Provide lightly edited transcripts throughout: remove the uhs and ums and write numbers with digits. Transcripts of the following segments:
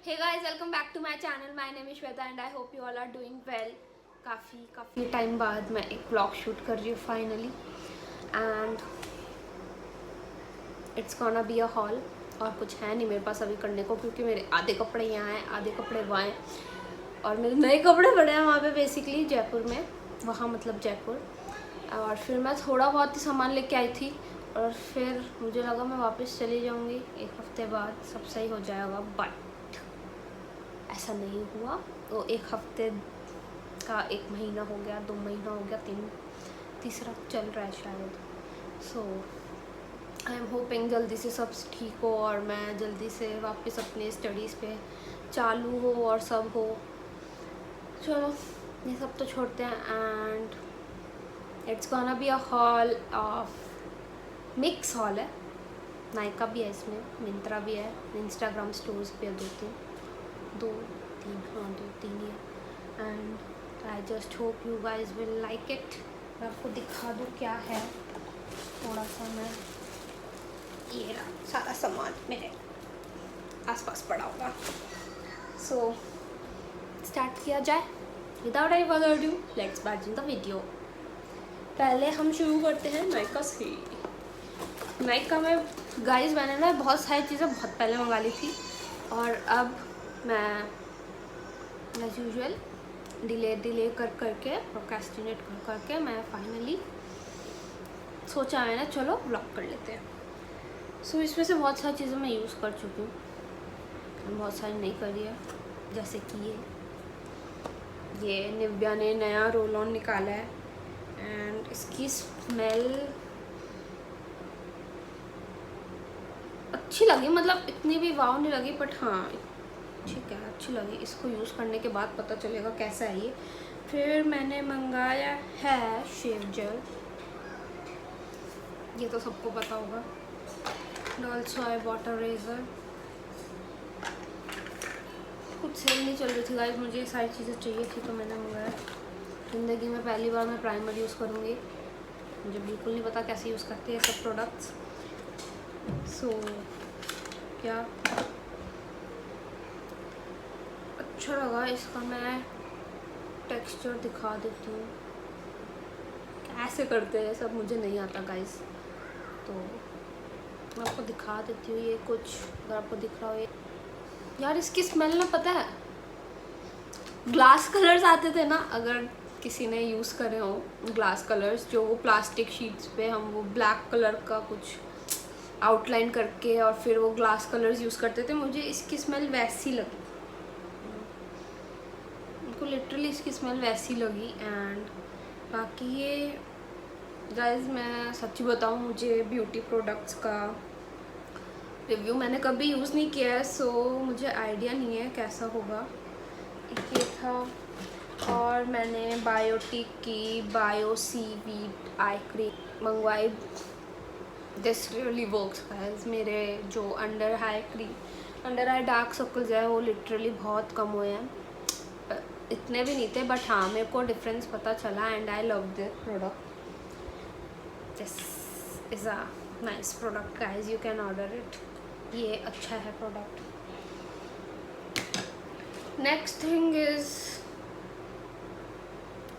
Hey guys, welcome back to my channel. My name is Shweta and I hope you all are doing well. काफ़ी time बाद मैं एक vlog shoot कर रही हूँ finally and it's gonna be a hall. और कुछ है नहीं मेरे पास अभी करने को क्योंकि मेरे आधे कपड़े यहाँ हैं, आधे कपड़े वहाँ हैं और मेरे नए कपड़े पड़े हैं वहाँ पे बेसिकली जयपुर में, वहाँ मतलब जयपुर। और फिर मैं थोड़ा बहुत ही सामान लेके आई थी और फिर मुझे लगा मैं वापस चली जाऊँगी, एक हफ्ते बाद सब सही हो जाएगा, बट ऐसा नहीं हुआ। तो एक हफ्ते का 1 महीना हो गया, 2 महीना हो गया, तीसरा चल रहा है शायद। सो आई एम होपिंग जल्दी से सब ठीक हो और मैं जल्दी से वापस अपने स्टडीज़ पे चालू हो और सब हो। चलो ये सब तो छोड़ते हैं and it's gonna be a hall of mix hall है। नायका भी है इसमें, मिंत्रा भी है, इंस्टाग्राम स्टोर्स भी है, दो तीन ही है and I just hope you guys will like it. मैं आपको दिखा दूँ क्या है थोड़ा सा। मैं ये रहा सारा सामान मेरे आसपास पड़ा होगा। सो स्टार्ट किया जाए without any further due, let's start in the video. पहले हम शुरू करते हैं नायका से। नायका में गाइज मैंने ना बहुत सारी चीज़ें बहुत पहले मंगा ली थी और अब मैं एज यूजुअल डिले करके प्रोक्रेस्टिनेट करके मैं फाइनली सोचा है ना चलो व्लॉग कर लेते हैं। सो इसमें से बहुत सारी चीज़ें मैं यूज़ कर चुकी हूँ, बहुत सारी नहीं करी है, जैसे कि ये निव्या ने नया रोल ऑन निकाला है एंड इसकी स्मेल अच्छी लगी, मतलब इतनी भी वाव नहीं लगी बट हाँ ठीक है अच्छी लगी। इसको यूज़ करने के बाद पता चलेगा कैसा है ये। फिर मैंने मंगाया है शेव जेल, ये तो सबको पता होगा। Also I bought a razor. कुछ सेल नहीं चल रही थी गाइस, मुझे सारी चीज़ें चाहिए थी तो मैंने मंगाया। ज़िंदगी में पहली बार मैं प्राइमर यूज़ करूँगी, मुझे बिल्कुल नहीं पता कैसे यूज़ करते हैं सब प्रोडक्ट्स। सो क्या अच्छा लगा इसका, मैं टेक्सचर दिखा देती हूँ कैसे करते हैं सब, मुझे नहीं आता गाइस, तो मैं आपको दिखा देती हूँ। ये कुछ अगर आपको दिख रहा हो, ये यार इसकी स्मेल ना पता है ग्लास कलर्स आते थे ना, अगर किसी ने यूज़ करे हो ग्लास कलर्स, जो वो प्लास्टिक शीट्स पे हम वो ब्लैक कलर का कुछ आउटलाइन करके और फिर वो ग्लास कलर्स यूज़ करते थे, मुझे इसकी स्मेल वैसी लगी, को लिटरली इसकी स्मेल वैसी लगी। एंड बाकी ये गाइस मैं सच्ची बताऊँ, मुझे ब्यूटी प्रोडक्ट्स का रिव्यू मैंने कभी यूज़ नहीं किया है, सो मुझे आइडिया नहीं है कैसा होगा। ये था और मैंने बायोटिक की बायो सीवीड आई क्रीम मंगवाई। This really works guys. मेरे जो अंडर आई डार्क सर्कल्स है वो लिटरली बहुत कम हुए हैं, इतने भी नहीं थे बट हाँ मेरे को डिफरेंस पता चला and I love this product. This is a nice product guys, you can order it, ये अच्छा है product. Next thing is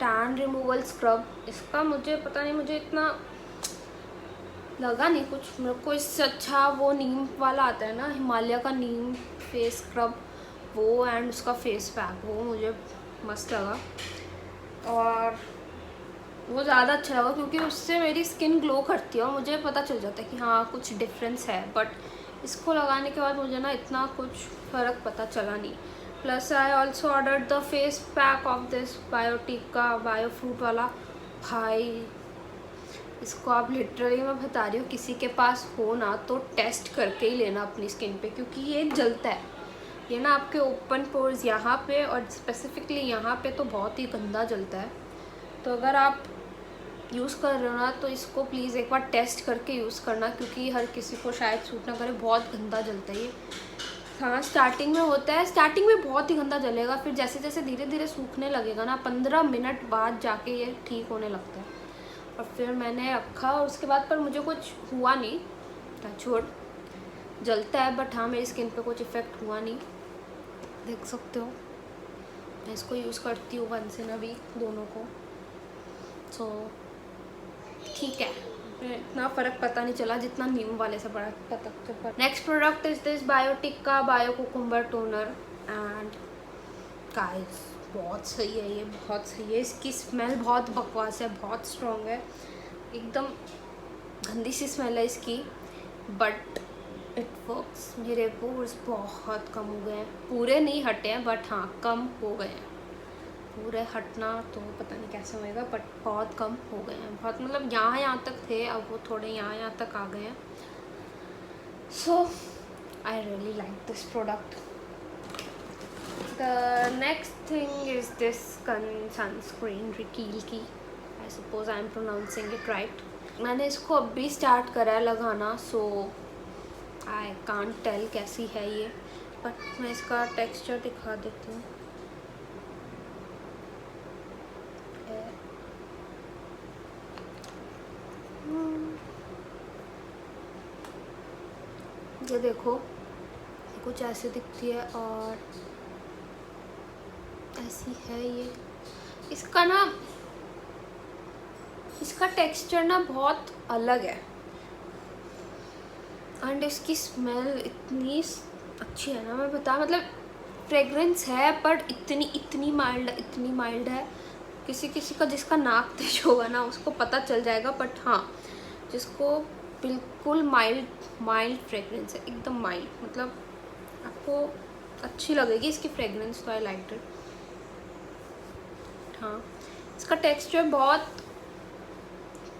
tan removal scrub. इसका मुझे पता नहीं, मुझे इतना लगा नहीं कुछ, मेरे को इससे अच्छा वो नीम वाला आता है ना, हिमालय का नीम फेस स्क्रब, वो एंड उसका फेस पैक, वो मुझे मस्त लगा और वो ज़्यादा अच्छा लगा क्योंकि उससे मेरी स्किन ग्लो करती है और मुझे पता चल जाता है कि हाँ कुछ डिफरेंस है। बट इसको लगाने के बाद मुझे ना इतना कुछ फ़र्क पता चला नहीं। Plus I also order the face pack of this Biotique का बायो फ्रूट वाला। भाई इसको आप लिटरली मैं बता रही हूँ, किसी के पास हो ना तो टेस्ट करके ही लेना अपनी स्किन पे, क्योंकि ये जलता है। ये ना आपके ओपन पोर्स यहाँ पे और स्पेसिफिकली यहाँ पे तो बहुत ही गंदा जलता है। तो अगर आप यूज़ कर रहे हो ना तो इसको प्लीज़ एक बार टेस्ट करके यूज़ करना, क्योंकि हर किसी को शायद सूट ना करे, बहुत गंदा जलता है ये। हाँ स्टार्टिंग में होता है, स्टार्टिंग में बहुत ही गंदा जलेगा, फिर जैसे जैसे धीरे धीरे सूखने लगेगा ना 15 मिनट बाद जाके ये ठीक होने लगता है। और फिर मैंने रखा और उसके बाद पर मुझे कुछ हुआ नहीं, टचवुड, जलता है बट हाँ मेरी स्किन पे कुछ इफ़ेक्ट हुआ नहीं। देख सकते हो मैं इसको यूज़ करती हूँ वंस इन अ वीक दोनों को। सो ठीक है, इतना फ़र्क पता नहीं चला जितना नीम वाले से पता चला। Next product is this Biotique का bio cucumber toner and guys बहुत सही है ये, बहुत सही है। इसकी स्मेल बहुत बकवास है, बहुत स्ट्रॉन्ग है, एकदम गंदी सी स्मेल है इसकी, बट इट वर्क्स। मेरे पोर्स बहुत कम हो गए हैं, पूरे नहीं हटे हैं बट हाँ कम हो गए हैं। पूरे हटना तो पता नहीं कैसे होएगा, बट बहुत कम हो गए हैं, बहुत मतलब यहाँ तक थे, अब वो थोड़े यहाँ तक आ गए हैं। So I really like this product. The next thing is this sunscreen Reequil की, I suppose I am pronouncing it right. मैंने इसको अभी स्टार्ट करा है लगाना, सो आई कांट टेल कैसी है ये, बट मैं इसका टेक्सचर दिखा देती हूँ। ये देखो कुछ ऐसे दिखती है और ऐसी है ये। इसका टेक्सचर ना बहुत अलग है एंड इसकी स्मेल इतनी अच्छी है ना, मैं बता मतलब फ्रेगरेंस है पर इतनी माइल्ड है। किसी का जिसका नाक तेज होगा ना उसको पता चल जाएगा, बट हाँ जिसको बिल्कुल माइल्ड फ्रेगरेंस है, एकदम माइल्ड, मतलब आपको अच्छी लगेगी इसकी फ्रेगरेंस, तो आई लाइक इट। हाँ इसका टेक्सचर बहुत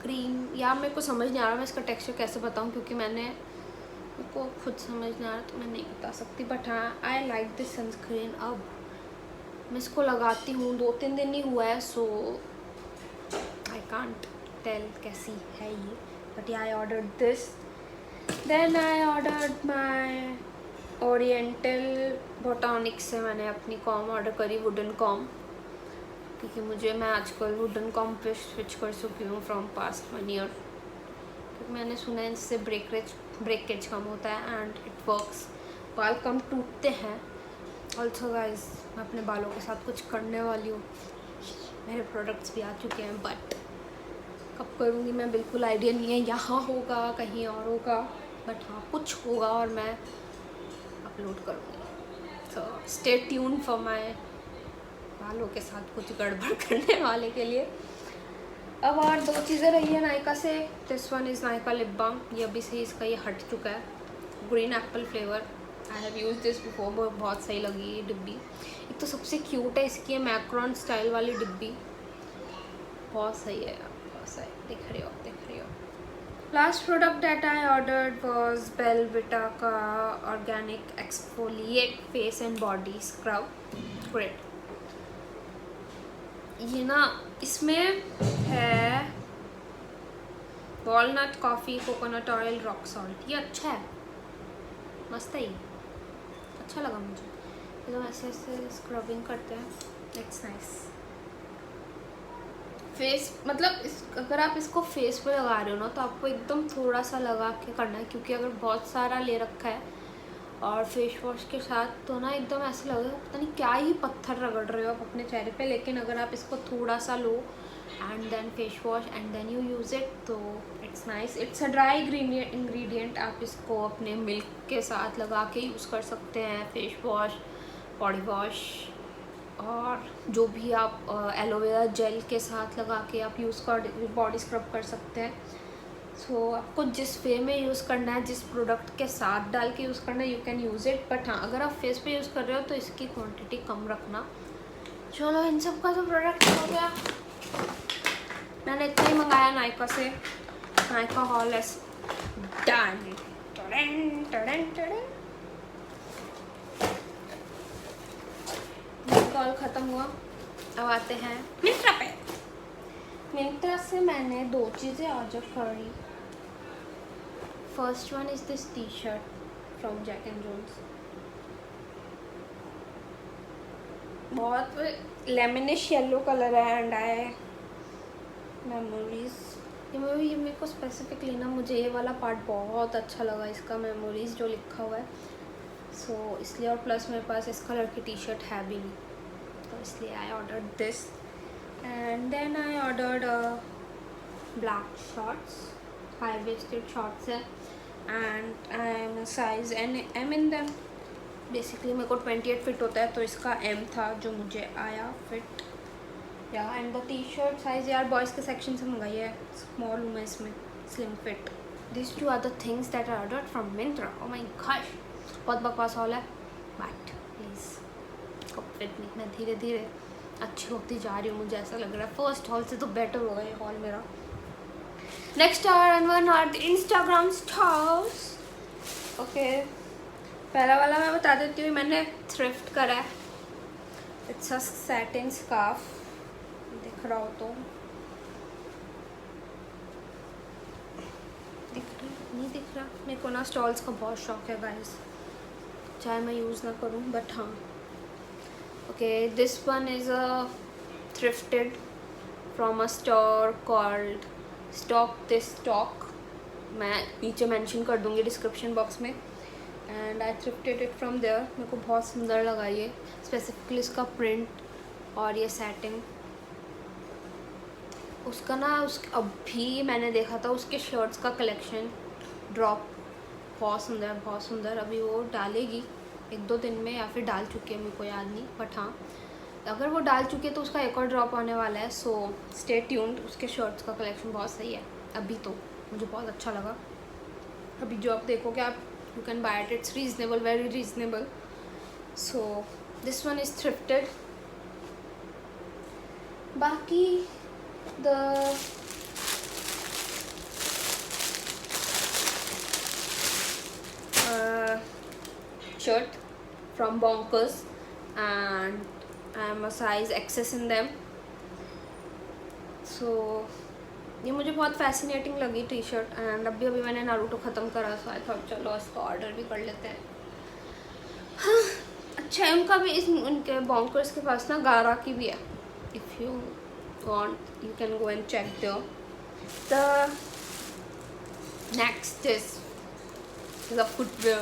क्रीम, या मेरे को समझ नहीं आ रहा मैं इसका टेक्सचर कैसे बताऊँ, क्योंकि मेरे को खुद समझ नहीं आ रहा तो मैं नहीं बता सकती, बट हाँ आई लाइक दिस सनस्क्रीन। अब मैं इसको लगाती हूँ 2-3 दिन ही हुआ है, सो आई कांट टेल कैसी है ये, but I ordered this. Then I ordered my Oriental Botanics से मैंने अपनी कॉम ऑर्डर करी, वुडन कॉम, क्योंकि मैं आजकल वुडन कॉम पे स्विच कर चुकी हूँ फ्रॉम पास्ट 1 ईयर, क्योंकि मैंने सुना है इससे ब्रेकेज कम होता है एंड इट वर्क्स, बाल कम टूटते हैं। ऑल्सो गाइज मैं अपने बालों के साथ कुछ करने वाली हूँ, मेरे प्रोडक्ट्स भी आ चुके हैं, बट कब करूँगी मैं बिल्कुल आइडिया नहीं है, यहाँ होगा कहीं और होगा, बट हाँ कुछ होगा और मैं अपलोड करूँगी। So stay tune for my बालों के साथ कुछ गड़बड़ करने वाले के लिए। अब और 2 चीज़ें रही है नायका से। This one is Nykaa lip balm, ये अभी से इसका ये हट चुका है, green apple flavour. I have use this before, बहुत सही लगी ये डिब्बी। एक तो सबसे क्यूट है इसकी है मैक्रॉन स्टाइल वाली डिब्बी, बहुत सही है यार, बहुत सही, देख रही हो। Last product that I ordered was Bellavita का organic exfoliate face and body scrub. Great. ये ना इसमें है walnut, coffee, coconut oil, rock salt. ये अच्छा है, मस्त है, ये अच्छा लगा मुझे। तो ऐसे स्क्रबिंग करते हैं, इट्स नाइस। फेस मतलब अगर आप इसको फेस पे लगा रहे हो ना तो आपको एकदम थोड़ा सा लगा के करना है, क्योंकि अगर बहुत सारा ले रखा है और फेस वॉश के साथ तो ना एकदम ऐसे लगेगा पता नहीं क्या ही पत्थर रगड़ रहे हो आप अपने चेहरे पे। लेकिन अगर आप इसको थोड़ा सा लो and then face wash and then you use it, तो it's nice. It's a dry ingredient, आप इसको अपने मिल्क के साथ लगा के यूज़ कर सकते हैं, फेस वॉश, बॉडी वॉश, और जो भी आप एलोवेरा जेल के साथ लगा के आप यूज़ कर बॉडी स्क्रब कर सकते हैं। सो आपको जिस वे में यूज़ करना है, जिस प्रोडक्ट के साथ डाल के यूज़ करना है, you can use it. But हाँ अगर आप फेस पे यूज़ कर रहे हो तो इसकी क्वांटिटी कम रखना। चलो इन सब का तो प्रोडक्ट हो गया, मैंने इतना ही मंगाया नायका से। Nykaa hall is done. Call ख़त्म हुआ, अब आते हैं मिंत्रा पे। मिंत्रा से मैंने 2 चीज़ें ऑर्डर करी। First one is this T shirt from Jack and Jones, बहुत लेमनिश येलो कलर है एंड आई मेमोरीज। ये मेरे को स्पेसिफिकली ना मुझे ये वाला पार्ट बहुत अच्छा लगा इसका, मेमोरीज जो लिखा हुआ है। सो इसलिए, और प्लस मेरे पास इस कलर की टी शर्ट है भी नहीं, तो इसलिए I order this. And then I ordered black shorts, high waisted shorts है, and I am size M in them. Basically मेरे को 28 फिट होता है, तो इसका एम था जो मुझे आया fit. Yeah and the T shirt size यार बॉयज़ के सेक्शन से मंगाई है, स्मॉल हूँ मैं इसमें, slim fit. This two are the things that I ordered from Myntra. Oh my gosh, बहुत बकवास हॉल है, but please cope with me. मैं धीरे धीरे अच्छी होती जा रही हूँ, मुझे ऐसा लग रहा है। फर्स्ट हॉल से तो बेटर होगा ये हॉल मेरा। Next are the Instagram stores. Okay, पहला वाला मैं बता देती हूँ, मैंने थ्रिफ्ट करा है। इट्स अ सैटिन स्कार्फ, दिख रहा हो तो, दिख रहा नहीं दिख रहा, मेरे को ना स्टॉल्स का बहुत शौक है गाइस, चाहे मैं यूज़ ना करूँ बट हाँ। Okay, this one is a thrifted from a store called Stock This Stock, मैं नीचे मेंशन कर दूँगी डिस्क्रिप्शन बॉक्स में। And I thrifted it from there, मेरे को बहुत सुंदर लगा ये, स्पेसिफिकली इसका प्रिंट और ये सेटिंग उसका ना। अभी मैंने देखा था उसके शर्ट्स का कलेक्शन ड्रॉप, बहुत सुंदर बहुत सुंदर। अभी वो डालेगी 1-2 दिन में, या फिर डाल चुकी है, मेरे को याद नहीं, बट हाँ अगर वो डाल चुकी है तो उसका एक और ड्रॉप आने वाला है। सो स्टे ट्यून्ड, उसके शर्ट्स का कलेक्शन बहुत सही है अभी, तो मुझे बहुत अच्छा लगा। अभी जो आप देखोगे आप, you can buy it, it's reasonable, very reasonable. So this one is thrifted. बाकी the shirt from Bonkers, and I am a size XS in them. So ये मुझे बहुत फैसिनेटिंग लगी टी शर्ट। एंड अभी मैंने नारुतो ख़त्म करा, सो I thought चलो इसको ऑर्डर भी कर लेते हैं। हाँ अच्छा है, उनका भी उनके बॉन्कर्स के पास ना गारा की भी है, if you want you can go and check there. The next is the footwear,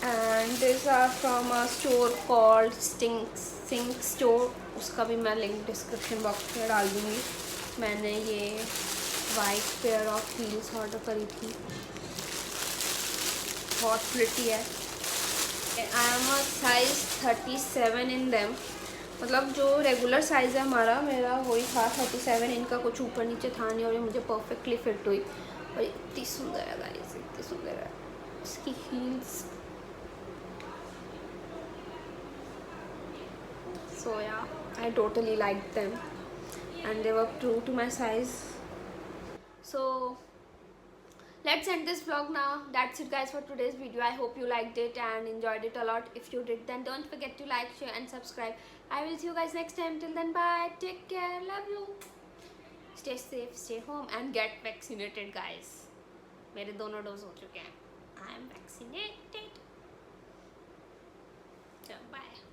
and these are from a store called Sink Store, उसका भी मैं लिंक डिस्क्रिप्शन बॉक्स में डाल दूँगी। मैंने ये white pair of heels order करी थी, बहुत प्रिटी है। I am a size 37 in them, मतलब जो रेगुलर साइज़ है हमारा, मेरा वही था 37, इनका कुछ ऊपर नीचे था नहीं, और ये मुझे परफेक्टली फिट हुई। और इतनी सुंदर है गाइस, इतनी सुंदर है इसकी heels. So yeah I totally like them and they were true to my size. So let's end this vlog now. That's it guys for today's video. I hope you liked it and enjoyed it a lot. If you did, then don't forget to like, share and subscribe. I will see you guys next time. Till then, bye, take care, love you, stay safe, stay home and get vaccinated guys. मेरे दोनों dose हो चुके हैं, I am vaccinated. So bye.